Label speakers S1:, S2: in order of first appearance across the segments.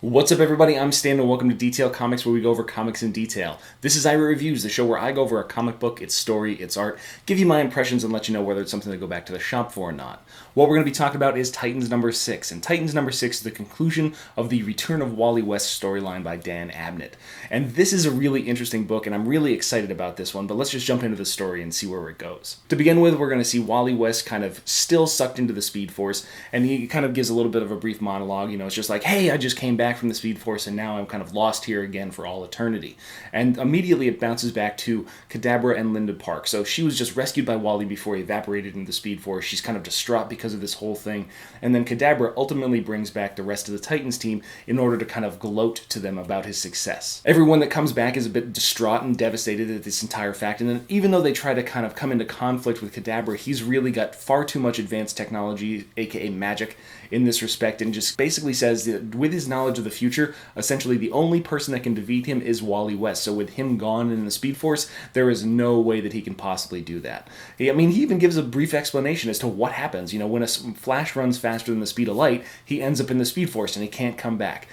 S1: What's up, everybody? I'm Stan, and welcome to Detail Comics, where we go over comics in detail. This is iRate Reviews, the show where I go over a comic book, its story, its art, give you my impressions, and let you know whether it's something to go back to the shop for or not. What we're going to be talking about is Titans number 6, and Titans number 6 is the conclusion of the Return of Wally West storyline by Dan Abnett. And this is a really interesting book, and I'm really excited about this one, but let's just jump into the story and see where it goes. To begin with, we're going to see Wally West kind of still sucked into the Speed Force, and he kind of gives a little bit of a brief monologue. It's just like, hey, I just came back from the Speed Force, and now I'm kind of lost here again for all eternity. And immediately it bounces back to Kadabra and Linda Park. So she was just rescued by Wally before he evaporated into the Speed Force. She's kind of distraught because of this whole thing. And then Kadabra ultimately brings back the rest of the Titans team in order to kind of gloat to them about his success. Everyone that comes back is a bit distraught and devastated at this entire fact. And then even though they try to kind of come into conflict with Kadabra, he's really got far too much advanced technology, aka magic, in this respect, and just basically says that with his knowledge of the future, essentially the only person that can defeat him is Wally West. So with him gone in the Speed Force, there is no way that he can possibly do that. He even gives a brief explanation as to what happens. When a Flash runs faster than the speed of light, he ends up in the Speed Force and he can't come back.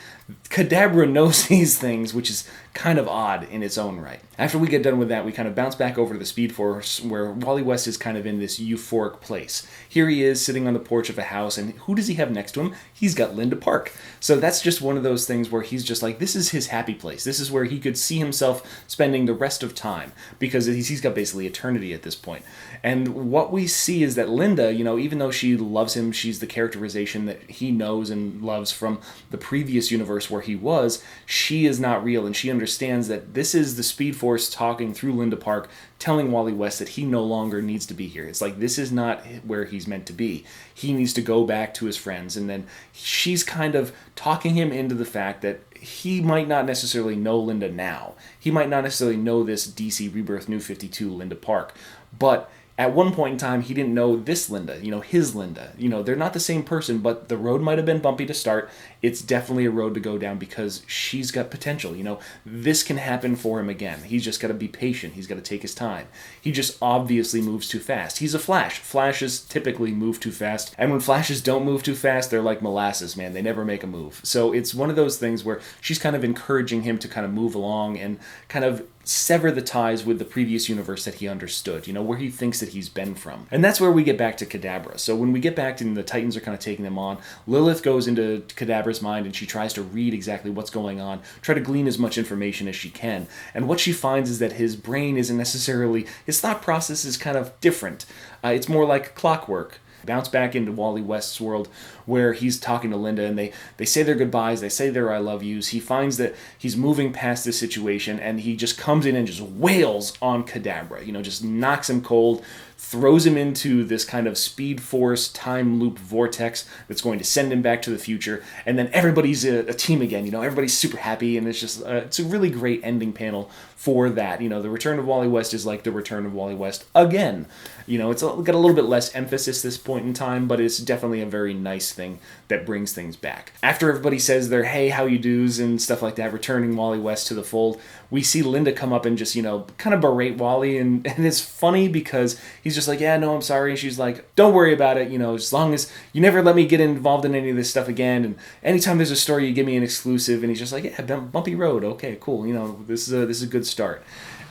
S1: Kadabra knows these things, which is kind of odd in its own right. After we get done with that, we kind of bounce back over to the Speed Force, where Wally West is kind of in this euphoric place. Here he is sitting on the porch of a house, and who does he have next to him? He's got Linda Park. So that's just one of those things where he's just like, this is his happy place. This is where he could see himself spending the rest of time, because he's got basically eternity at this point. And what we see is that Linda, even though she loves him, she's the characterization that he knows and loves from the previous universe where he was, she is not real, and she understands that this is the Speed Force talking through Linda Park, telling Wally West that he no longer needs to be here. It's like, this is not where he's meant to be. He needs to go back to his friends, and then she's kind of talking him into the fact that he might not necessarily know Linda now. He might not necessarily know this DC Rebirth New 52 Linda Park, but at one point in time, he didn't know this Linda, his Linda. They're not the same person, but the road might have been bumpy to start. It's definitely a road to go down because she's got potential. This can happen for him again. He's just got to be patient. He's got to take his time. He just obviously moves too fast. He's a Flash. Flashes typically move too fast. And when Flashes don't move too fast, they're like molasses, man. They never make a move. So it's one of those things where she's kind of encouraging him to kind of move along and kind of sever the ties with the previous universe that he understood, where he thinks that he's been from. And that's where we get back to Kadabra. So when we get back and the Titans are kind of taking them on, Lilith goes into Kadabra's mind and she tries to read exactly what's going on, try to glean as much information as she can. And what she finds is that his brain isn't necessarily, his thought process is kind of different. It's more like clockwork. Bounce back into Wally West's world where he's talking to Linda, and they say their goodbyes, they say their I love yous. He finds that he's moving past this situation, and he just comes in and just wails on Kadabra, just knocks him cold, throws him into this kind of Speed Force time loop vortex that's going to send him back to the future, and then everybody's a team again. Everybody's super happy, and it's just it's a really great ending panel for that. The return of Wally West is like the return of Wally West again. It's got a little bit less emphasis this point in time, but it's definitely a very nice thing that brings things back. After everybody says their hey, how you do's and stuff like that, returning Wally West to the fold, we see Linda come up and just, kind of berate Wally, and it's funny because he's just like, yeah, no, I'm sorry. And she's like, don't worry about it, as long as you never let me get involved in any of this stuff again, and anytime there's a story, you give me an exclusive. And he's just like, yeah, bumpy road, okay, cool, this is a good start.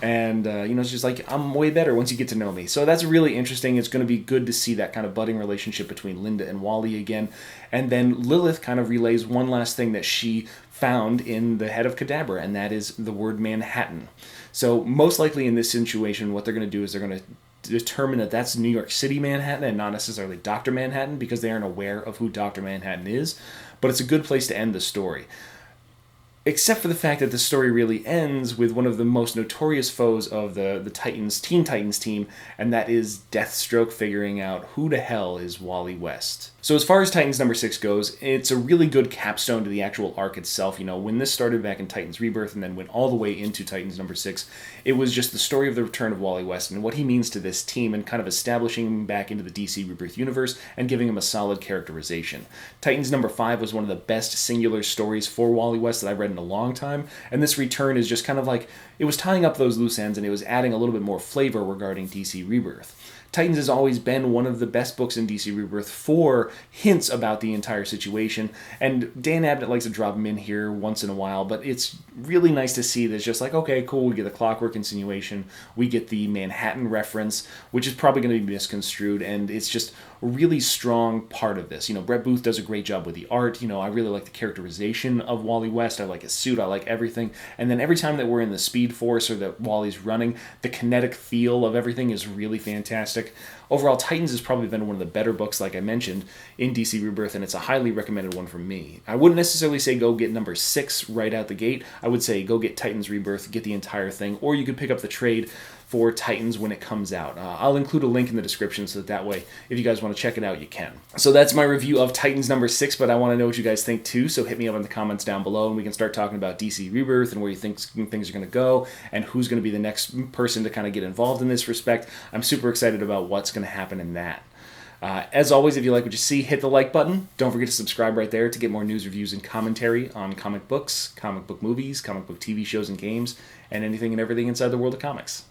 S1: And, it's just like, I'm way better once you get to know me. So that's really interesting. It's going to be good to see that kind of budding relationship between Linda and Wally again. And then Lilith kind of relays one last thing that she found in the head of Kadabra, and that is the word Manhattan. So most likely in this situation, what they're going to do is they're going to determine that that's New York City Manhattan and not necessarily Dr. Manhattan, because they aren't aware of who Dr. Manhattan is. But it's a good place to end the story. Except for the fact that the story really ends with one of the most notorious foes of the Teen Titans team, and that is Deathstroke figuring out who the hell is Wally West. So as far as Titans number 6 goes, it's a really good capstone to the actual arc itself. When this started back in Titans Rebirth and then went all the way into Titans number 6, it was just the story of the return of Wally West and what he means to this team, and kind of establishing him back into the DC Rebirth universe and giving him a solid characterization. Titans number 5 was one of the best singular stories for Wally West that I've read in a long time, and this return is just kind of like, it was tying up those loose ends and it was adding a little bit more flavor regarding DC Rebirth. Titans has always been one of the best books in DC Rebirth for hints about the entire situation, and Dan Abnett likes to drop them in here once in a while, but it's really nice to see that it's just like, okay, cool, we get the clockwork insinuation, we get the Manhattan reference, which is probably going to be misconstrued, and it's just a really strong part of this. Brett Booth does a great job with the art. I really like the characterization of Wally West. I like his suit. I like everything. And then every time that we're in the Speed Force or that Wally's running, the kinetic feel of everything is really fantastic. Overall, Titans has probably been one of the better books, like I mentioned, in DC Rebirth, and it's a highly recommended one from me. I wouldn't necessarily say go get number 6 right out the gate. I would say go get Titans Rebirth, get the entire thing, or you could pick up the trade for Titans when it comes out. I'll include a link in the description so that way, if you guys want to check it out, you can. So that's my review of Titans number 6, but I want to know what you guys think too, so hit me up in the comments down below, and we can start talking about DC Rebirth and where you think things are going to go, and who's going to be the next person to kind of get involved in this respect. I'm super excited about what's going to happen in that. As always, if you like what you see, hit the like button. Don't forget to subscribe right there to get more news, reviews, and commentary on comic books, comic book movies, comic book TV shows and games, and anything and everything inside the world of comics.